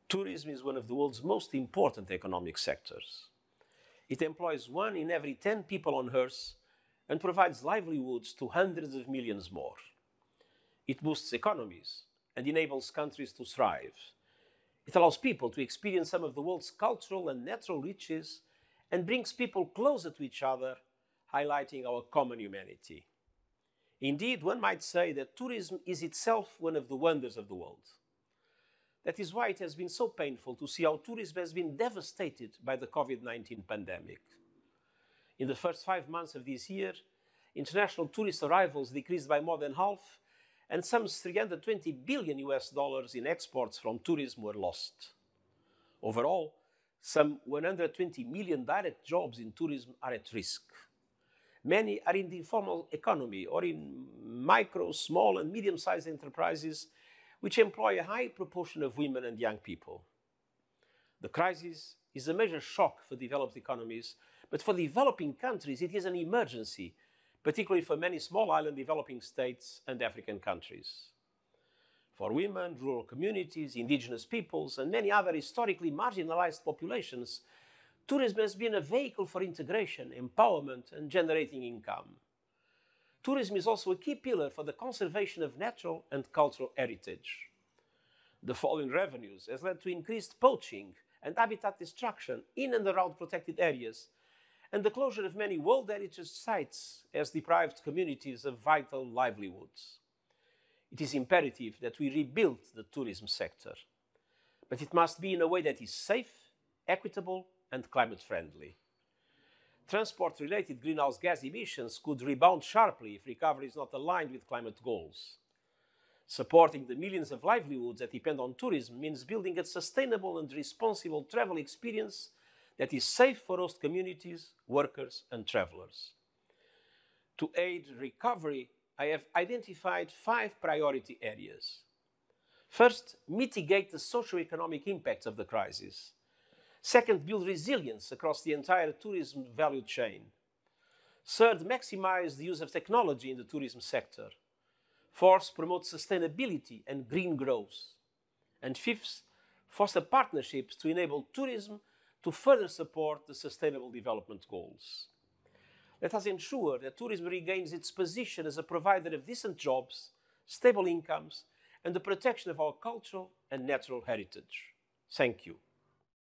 Tourism is one of the world's most important economic sectors. It employs 1 in every 10 people on Earth and provides livelihoods to hundreds of millions more. It boosts economies and enables countries to thrive. It allows people to experience some of the world's cultural and natural riches and brings people closer to each other, highlighting our common humanity. Indeed, one might say that tourism is itself one of the wonders of the world. That is why it has been so painful to see how tourism has been devastated by the COVID-19 pandemic. In the first 5 months of this year, international tourist arrivals decreased by more than half, and some $320 billion in exports from tourism were lost. Overall, some 120 million direct jobs in tourism are at risk. Many are in the informal economy or in micro, small and medium-sized enterprises which employ a high proportion of women and young people. The crisis is a major shock for developed economies, but for developing countries it is an emergency, particularly for many small island developing states and African countries. For women, rural communities, indigenous peoples, and many other historically marginalized populations, tourism has been a vehicle for integration, empowerment, and generating income. Tourism is also a key pillar for the conservation of natural and cultural heritage. The fall in revenues has led to increased poaching and habitat destruction in and around protected areas, and the closure of many World Heritage sites has deprived communities of vital livelihoods. It is imperative that we rebuild the tourism sector, but it must be in a way that is safe, equitable, and climate-friendly. Transport-related greenhouse gas emissions could rebound sharply if recovery is not aligned with climate goals. Supporting the millions of livelihoods that depend on tourism means building a sustainable and responsible travel experience that is safe for host communities, workers, and travelers. To aid recovery, I have identified 5 priority areas. First, mitigate the socio-economic impacts of the crisis. Second, build resilience across the entire tourism value chain. Third, maximize the use of technology in the tourism sector. Fourth, promote sustainability and green growth. And fifth, foster partnerships to enable tourism to further support the Sustainable Development Goals. Let us ensure that tourism regains its position as a provider of decent jobs, stable incomes, and the protection of our cultural and natural heritage. Thank you.